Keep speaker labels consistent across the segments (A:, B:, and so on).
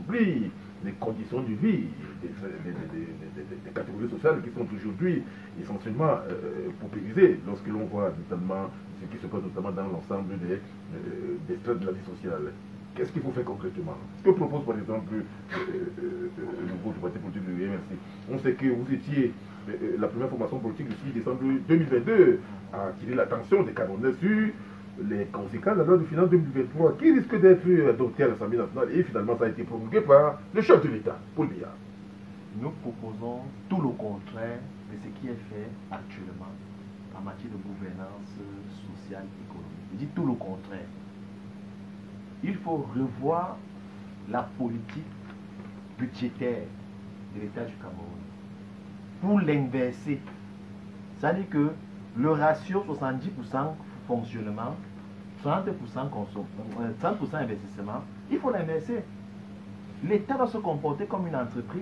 A: aujourd'hui, les conditions de vie des catégories sociales qui sont aujourd'hui essentiellement paupérisées lorsque l'on voit notamment ce qui se passe notamment dans l'ensemble des strates de la vie sociale. Qu'est-ce qu'il faut faire concrètement? Ce que propose par exemple le groupe du parti politique de l'UMRC. On sait que vous étiez la première formation politique du 6 décembre 2022 à attirer l'attention des Camerounais sur les conséquences de la loi de finances 2023 qui risque d'être adoptée à l'Assemblée nationale et finalement ça a été promulgué par le chef de l'État, Paul Biya.
B: Nous proposons tout le contraire de ce qui est fait actuellement en matière de gouvernance sociale et économique. Je dis tout le contraire. Il faut revoir la politique budgétaire de l'État du Cameroun pour l'inverser. C'est-à-dire que le ratio 70% fonctionnement, 30% investissement, il faut l'inverser. L'État doit se comporter comme une entreprise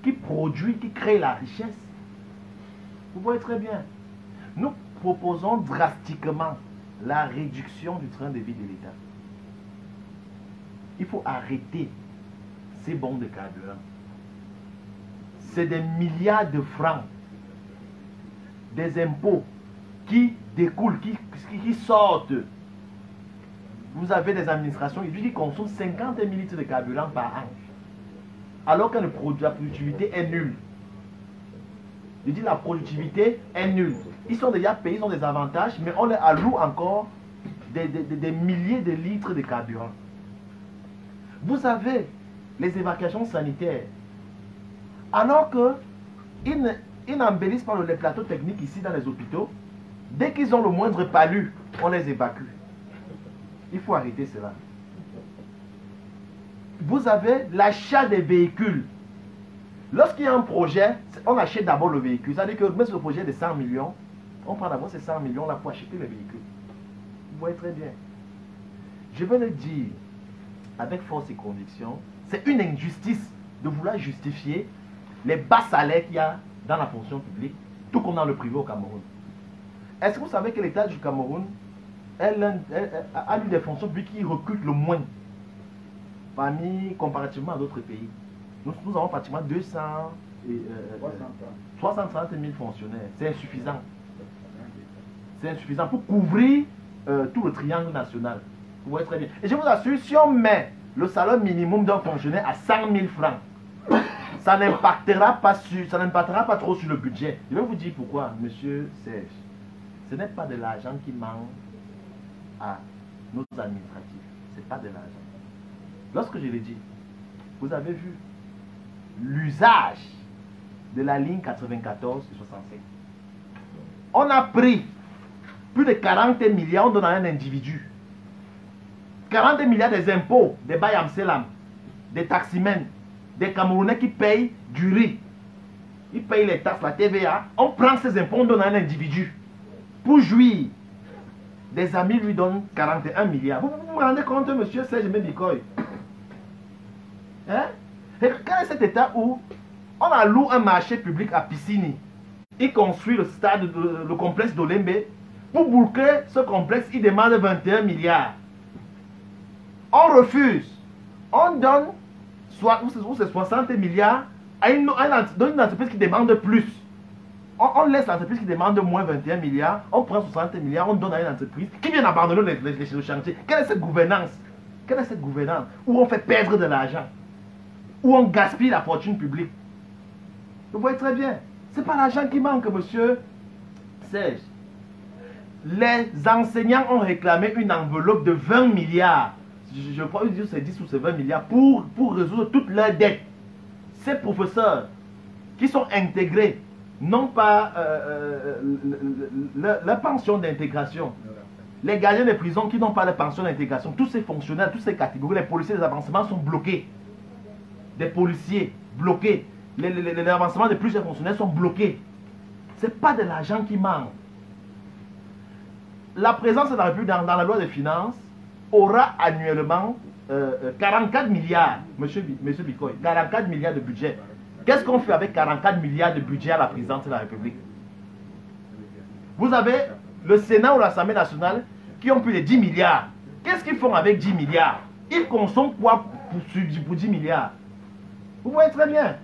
B: qui produit, qui crée la richesse. Vous voyez très bien. Nous proposons drastiquement la réduction du train de vie de l'État. Il faut arrêter ces bons de carburant. C'est des milliards de francs, des impôts qui découlent, qui sortent. Vous avez des administrations qui consomment 50 000 litres de carburant par an, alors que la productivité est nulle. Je dis la productivité est nulle. Ils sont déjà payés, ils ont des avantages, mais on leur alloue encore des milliers de litres de carburant. Vous avez les évacuations sanitaires. Alors qu'ils n'embellissent pas les plateaux techniques ici dans les hôpitaux, dès qu'ils ont le moindre palu, on les évacue. Il faut arrêter cela. Vous avez l'achat des véhicules. Lorsqu'il y a un projet, on achète d'abord le véhicule. C'est-à-dire que même sur le projet de 100 millions, on prend d'abord ces 100 millions là pour acheter le véhicule. Vous voyez très bien. Je veux le dire avec force et conviction, c'est une injustice de vouloir justifier les bas salaires qu'il y a dans la fonction publique, tout comme dans le privé au Cameroun. Est-ce que vous savez que l'État du Cameroun a l'une des fonctions publiques qui recrute le moins comparativement à d'autres pays? Nous avons pratiquement 330 000 fonctionnaires. C'est insuffisant. C'est insuffisant pour couvrir tout le triangle national. Vous voyez très bien. Et je vous assure, si on met le salaire minimum d'un fonctionnaire à 100 000 francs, ça n'impactera pas trop sur le budget. Je vais vous dire pourquoi, monsieur Serge. Ce n'est pas de l'argent qui manque à nos administratifs. Ce n'est pas de l'argent. Lorsque je l'ai dit, vous avez vu l'usage de la ligne 94 et 65. On a pris plus de 40 milliards, on donne à un individu. 40 milliards des impôts, des Bayam Selam, des taximens, des Camerounais qui payent du riz. Ils payent les taxes, la TVA. On prend ces impôts, on donne à un individu. Pour jouir, des amis lui donnent 41 milliards. Vous vous rendez compte, monsieur Serge Mébicoy? Hein? Et quel est cet état où on alloue un marché public à Piscini? Il construit le stade, le complexe d'Olembe. Pour boucler ce complexe, il demande 21 milliards. On refuse. On donne 60 milliards à une entreprise qui demande plus. On laisse l'entreprise qui demande moins 21 milliards. On prend 60 milliards, on donne à une entreprise qui vient d'abandonner les chantiers. Quelle est cette gouvernance? Quelle est cette gouvernance où on fait perdre de l'argent? Où on gaspille la fortune publique? Vous voyez très bien. Ce n'est pas l'argent qui manque, monsieur Serge. Les enseignants ont réclamé une enveloppe de 20 milliards. Je crois que c'est 10 ou c'est 20 milliards pour résoudre toutes leurs dettes. Ces professeurs qui sont intégrés n'ont pas leur pension d'intégration. Les gardiens de prison qui n'ont pas de pension d'intégration, tous ces fonctionnaires, toutes ces catégories, les policiers, les avancements sont bloqués. Des policiers bloqués. Les avancements de plusieurs fonctionnaires sont bloqués. Ce n'est pas de l'argent qui manque. La présence de la République dans la loi des finances aura annuellement 44 milliards, monsieur Bikoy, 44 milliards de budget. Qu'est-ce qu'on fait avec 44 milliards de budget à la présidence de la République? Vous avez le Sénat ou l'Assemblée nationale qui ont plus de 10 milliards. Qu'est-ce qu'ils font avec 10 milliards? Ils consomment quoi pour 10 milliards. Vous voyez très bien.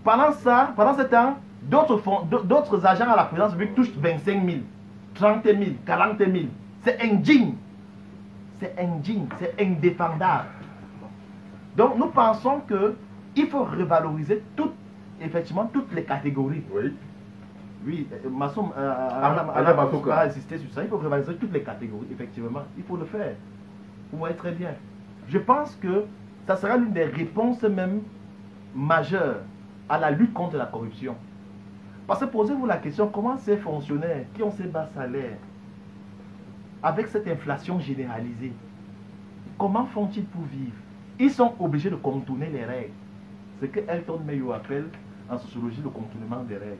B: Pendant ce temps, d'autres agents à la présidence publique touchent 25 000, 30 000, 40 000. C'est indigne. C'est indigne, c'est indéfendable. Donc nous pensons qu'il faut revaloriser effectivement toutes les catégories.
A: Oui.
B: Oui, Massoum
A: Massoum
B: a insisté sur ça. Il faut revaloriser toutes les catégories, effectivement. Il faut le faire. Vous voyez très bien. Je pense que ça sera l'une des réponses même majeures à la lutte contre la corruption. Parce que posez-vous la question, comment ces fonctionnaires qui ont ces bas salaires, avec cette inflation généralisée, comment font-ils pour vivre? Ils sont obligés de contourner les règles. C'est ce que Elton Mayo appelle en sociologie le contournement des règles.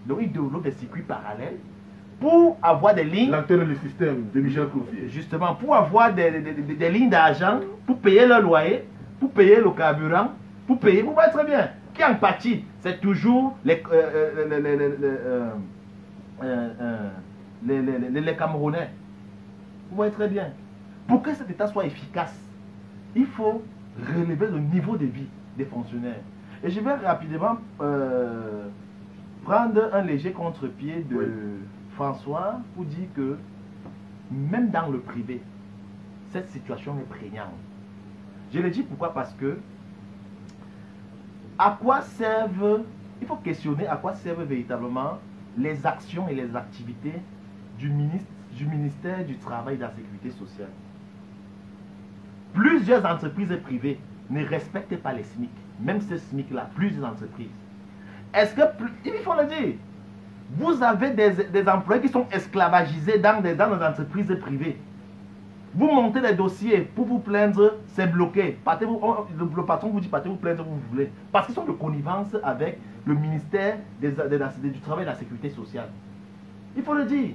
B: Donc ils développent des circuits parallèles pour avoir des lignes.
A: L'acteur du système de Michel Cloutier.
B: Justement, pour avoir des lignes d'argent, pour payer le loyer, pour payer le carburant, pour payer. Vous voyez très bien. Qui en pâtit? C'est toujours les Camerounais. Vous voyez très bien. Pour que cet État soit efficace, il faut relever le niveau de vie des fonctionnaires. Et je vais rapidement prendre un léger contre-pied de François pour dire que même dans le privé, cette situation est prégnante. Je le dis pourquoi? Parce que à quoi servent, il faut questionner à quoi servent véritablement les actions et les activités du ministère du Travail et de la Sécurité sociale. Plusieurs entreprises privées ne respectent pas les SMIC, même ces SMIC-là, plusieurs entreprises. Est-ce que, il faut le dire, vous avez des employés qui sont esclavagisés dans des entreprises privées. Vous montez des dossiers pour vous plaindre, c'est bloqué. Le patron vous dit partez vous plaindre où vous voulez. Parce qu'ils sont de connivence avec le ministère du Travail et de la Sécurité sociale. Il faut le dire.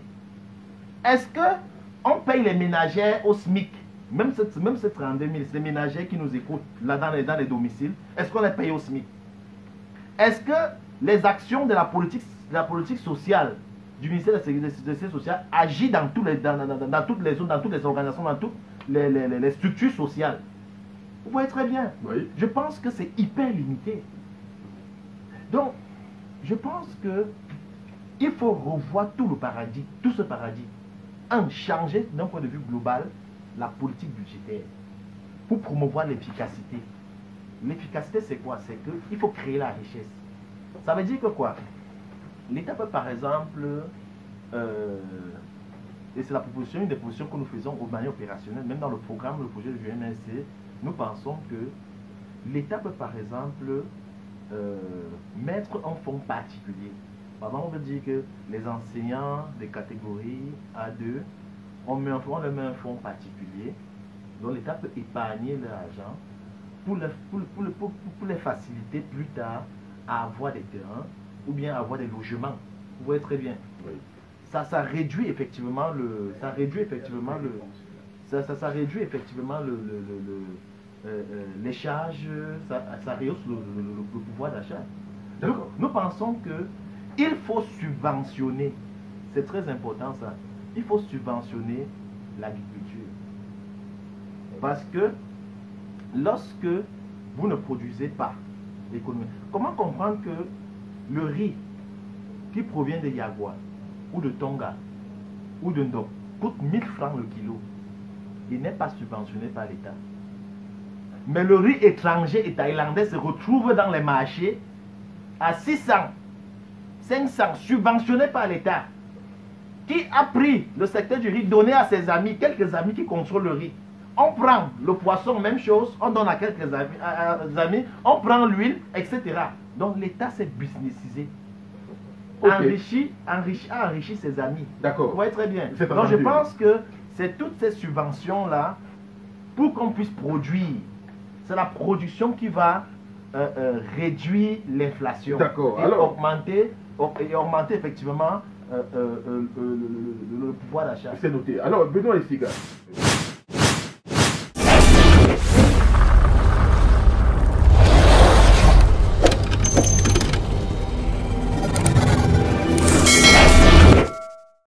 B: Est-ce qu'on paye les ménagères au SMIC? Même ces 32 000, c'est les ménagères qui nous écoutent là dans les domiciles. Est-ce qu'on les paye au SMIC? Est-ce que les actions de la politique sociale du ministère de la Sécurité sociale agit dans toutes les zones, dans toutes les organisations, dans toutes les structures sociales? Vous voyez très bien.
A: Oui.
B: Je pense que c'est hyper limité. Donc, je pense que il faut revoir tout ce paradigme. Changer d'un point de vue global la politique budgétaire pour promouvoir l'efficacité. L'efficacité, c'est quoi? C'est qu'il faut créer la richesse. Ça veut dire que quoi? L'État peut par exemple, et c'est une des propositions que nous faisons de manière opérationnelle, même dans le programme, le projet de l'UNSC, nous pensons que l'État peut par exemple mettre un fonds particulier. Par exemple, on veut dire que les enseignants des catégories A2, on leur met un fonds particulier dont l'État peut épargner leur argent pour les faciliter plus tard à avoir des terrains ou bien à avoir des logements. Vous voyez très bien.
A: Oui.
B: Ça réduit effectivement les charges, ça rehausse le pouvoir d'achat. Nous pensons que il faut subventionner, c'est très important ça, il faut subventionner l'agriculture. Parce que lorsque vous ne produisez pas l'économie, comment comprendre que le riz qui provient de Yagua ou de Tonga ou de Ndok coûte 1000 francs le kilo? Il n'est pas subventionné par l'État. Mais le riz étranger et thaïlandais se retrouve dans les marchés à 600, 500, subventionné par l'État. Qui a pris le secteur du riz, donné à ses amis, quelques amis qui contrôlent le riz. On prend le poisson, même chose, on donne à quelques amis, on prend l'huile, etc. Donc l'État s'est businessisé. Okay. A enrichi ses amis.
A: D'accord.
B: Vous voyez très bien. Donc je pense que c'est toutes ces subventions-là pour qu'on puisse produire. C'est la production qui va réduire l'inflation.
A: D'accord.
B: Et alors augmenter effectivement le pouvoir d'achat.
A: C'est noté. Alors, Benoît Essiga.